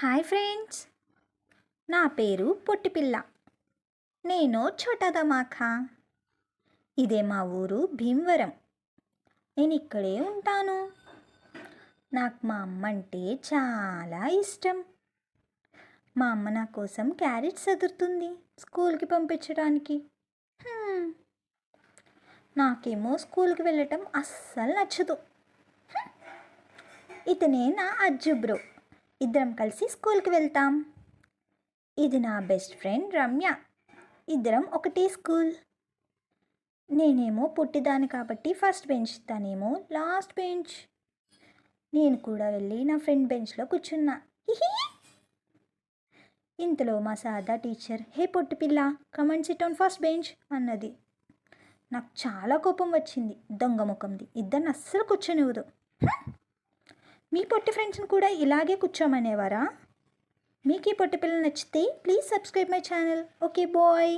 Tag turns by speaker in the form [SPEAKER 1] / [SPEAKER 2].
[SPEAKER 1] Hi friends, నా పేరు పొట్టిపిల్ల. నేను ఛోటా ధమాకా. ఇదే మా ఊరు భీమవరం. నేను ఇక్కడే ఉంటాను. నాకు మా అమ్మ అంటే చాలా ఇష్టం. మా అమ్మ నా కోసం క్యారెట్ సదురుతుంది స్కూల్కి పంపించడానికి. హ్మ్, నాకేమో స్కూల్కి వెళ్ళటం అస్సలు నచ్చదు. ఇతనే నా అజ్జు బ్రో. ఇద్దరం కలిసి స్కూల్కి వెళ్తాం. ఇది నా బెస్ట్ ఫ్రెండ్ రమ్య. ఇద్దరం ఒకటే స్కూల్. నేనేమో పుట్టిదాన్ని కాబట్టి ఫస్ట్ బెంచ్, తనేమో లాస్ట్ బెంచ్. నేను కూడా వెళ్ళి నా ఫ్రెండ్ బెంచ్లో కూర్చున్నా. ఇంతలో మా సాదా టీచర్, హే పొట్టిపిల్ల, come and sit on first bench అన్నది. నాకు చాలా కోపం వచ్చింది. దొంగ ముఖంది, ఇద్దరిని అస్సలు కూర్చొనివ్వదు. మీ పొట్టి ఫ్రెండ్స్ని కూడా ఇలాగే కూర్చోమనేవారా? మీకు ఈ పొట్టిపిల్ల నచ్చితే please subscribe my channel. Okay bye.